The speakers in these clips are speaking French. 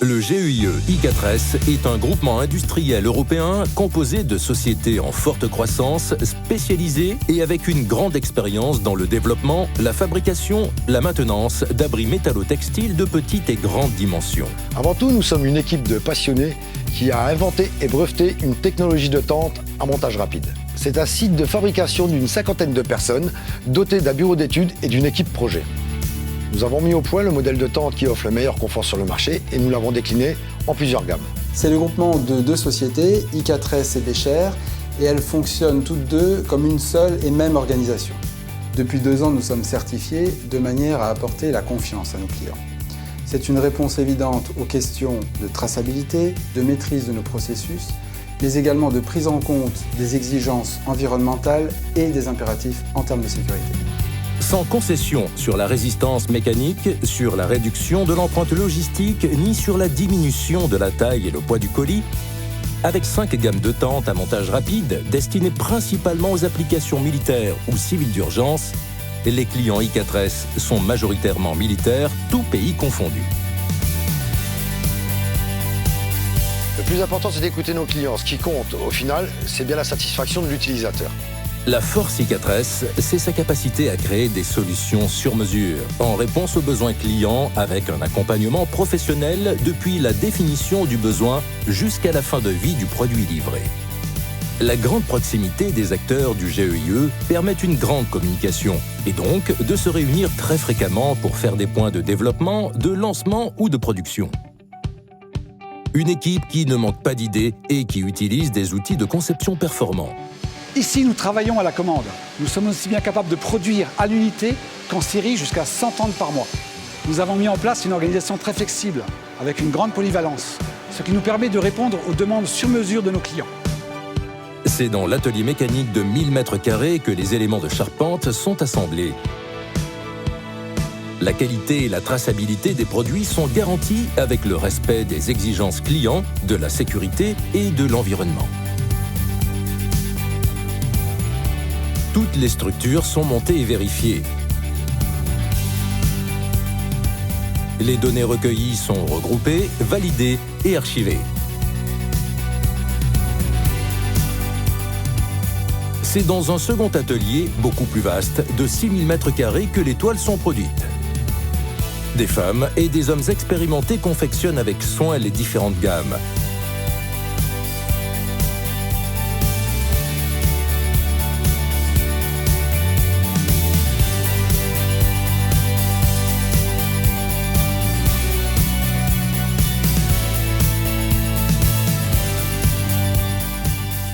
Le GEIE I4S est un groupement industriel européen composé de sociétés en forte croissance, spécialisées et avec une grande expérience dans le développement, la fabrication, la maintenance d'abris métallo-textiles de petite et grande dimension. Avant tout, nous sommes une équipe de passionnés qui a inventé et breveté une technologie de tente à montage rapide. C'est un site de fabrication d'une 50aine de personnes, doté d'un bureau d'études et d'une équipe projet. Nous avons mis au point le modèle de tente qui offre le meilleur confort sur le marché et nous l'avons décliné en plusieurs gammes. C'est le groupement de deux sociétés, I4S et Becher, et elles fonctionnent toutes deux comme une seule et même organisation. Depuis 2 ans, nous sommes certifiés de manière à apporter la confiance à nos clients. C'est une réponse évidente aux questions de traçabilité, de maîtrise de nos processus, mais également de prise en compte des exigences environnementales et des impératifs en termes de sécurité. Sans concession sur la résistance mécanique, sur la réduction de l'empreinte logistique, ni sur la diminution de la taille et le poids du colis, avec 5 gammes de tentes à montage rapide destinées principalement aux applications militaires ou civiles d'urgence, les clients I4S sont majoritairement militaires, tous pays confondus. Le plus important, c'est d'écouter nos clients. Ce qui compte, au final, c'est bien la satisfaction de l'utilisateur. La force I4S, c'est sa capacité à créer des solutions sur mesure, en réponse aux besoins clients avec un accompagnement professionnel depuis la définition du besoin jusqu'à la fin de vie du produit livré. La grande proximité des acteurs du GEIE permet une grande communication et donc de se réunir très fréquemment pour faire des points de développement, de lancement ou de production. Une équipe qui ne manque pas d'idées et qui utilise des outils de conception performants. Ici, nous travaillons à la commande. Nous sommes aussi bien capables de produire à l'unité qu'en série jusqu'à 100 tentes par mois. Nous avons mis en place une organisation très flexible, avec une grande polyvalence, ce qui nous permet de répondre aux demandes sur mesure de nos clients. C'est dans l'atelier mécanique de 1000 m² que les éléments de charpente sont assemblés. La qualité et la traçabilité des produits sont garanties avec le respect des exigences clients, de la sécurité et de l'environnement. Toutes les structures sont montées et vérifiées. Les données recueillies sont regroupées, validées et archivées. C'est dans un second atelier, beaucoup plus vaste, de 6000 m² que les toiles sont produites. Des femmes et des hommes expérimentés confectionnent avec soin les différentes gammes.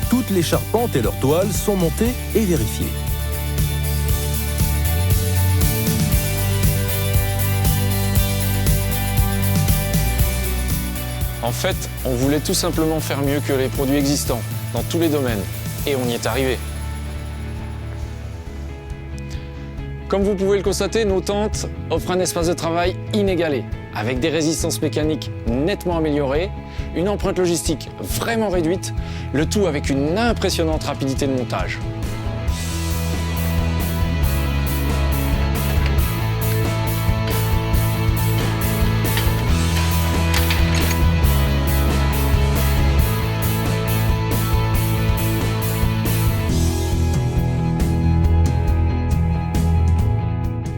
Toutes les charpentes et leurs toiles sont montées et vérifiées. En fait, on voulait tout simplement faire mieux que les produits existants, dans tous les domaines. Et on y est arrivé. Comme vous pouvez le constater, nos tentes offrent un espace de travail inégalé, avec des résistances mécaniques nettement améliorées, une empreinte logistique vraiment réduite, le tout avec une impressionnante rapidité de montage.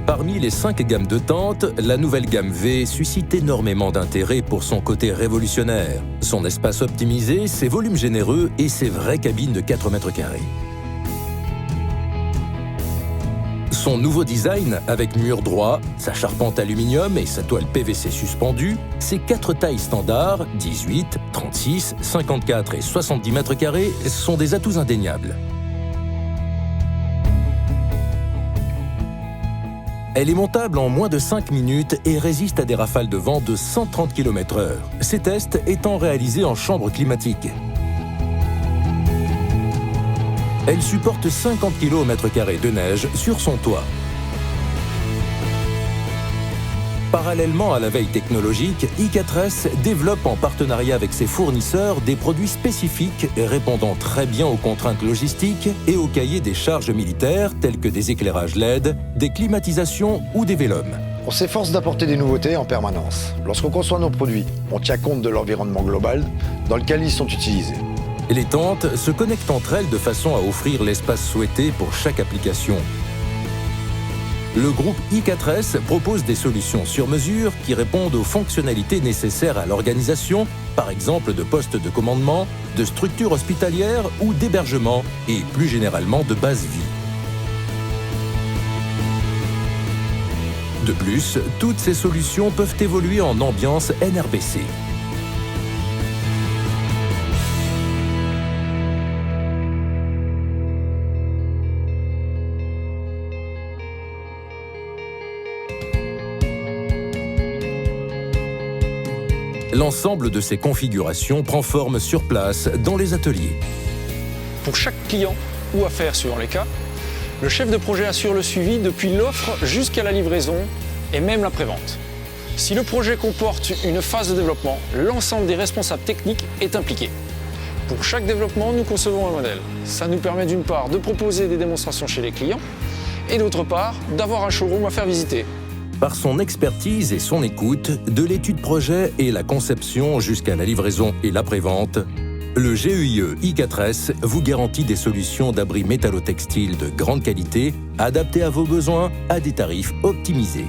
Parmi les 5 gammes de tentes, la nouvelle gamme V suscite énormément d'intérêt pour son côté révolutionnaire, son espace optimisé, ses volumes généreux et ses vraies cabines de 4 m². Son nouveau design, avec mur droit, sa charpente aluminium et sa toile PVC suspendue, ses 4 tailles standards, 18, 36, 54 et 70 m², sont des atouts indéniables. Elle est montable en moins de 5 minutes et résiste à des rafales de vent de 130 km/h. Ces tests étant réalisés en chambre climatique. Elle supporte 50 kg au m² de neige sur son toit. Parallèlement à la veille technologique, I4S développe en partenariat avec ses fournisseurs des produits spécifiques répondant très bien aux contraintes logistiques et aux cahiers des charges militaires tels que des éclairages LED, des climatisations ou des vélums. On s'efforce d'apporter des nouveautés en permanence. Lorsqu'on conçoit nos produits, on tient compte de l'environnement global dans lequel ils sont utilisés. Les tentes se connectent entre elles de façon à offrir l'espace souhaité pour chaque application. Le groupe I4S propose des solutions sur mesure qui répondent aux fonctionnalités nécessaires à l'organisation, par exemple de postes de commandement, de structures hospitalières ou d'hébergement et plus généralement de base vie. De plus, toutes ces solutions peuvent évoluer en ambiance NRBC. L'ensemble de ces configurations prend forme sur place dans les ateliers. Pour chaque client ou affaire suivant les cas, le chef de projet assure le suivi depuis l'offre jusqu'à la livraison et même l'après-vente. Si le projet comporte une phase de développement, l'ensemble des responsables techniques est impliqué. Pour chaque développement, nous concevons un modèle. Ça nous permet d'une part de proposer des démonstrations chez les clients et d'autre part d'avoir un showroom à faire visiter. Par son expertise et son écoute, de l'étude projet et la conception jusqu'à la livraison et l'après-vente, le GEIE I4S vous garantit des solutions d'abri métallo-textile de grande qualité, adaptées à vos besoins à des tarifs optimisés.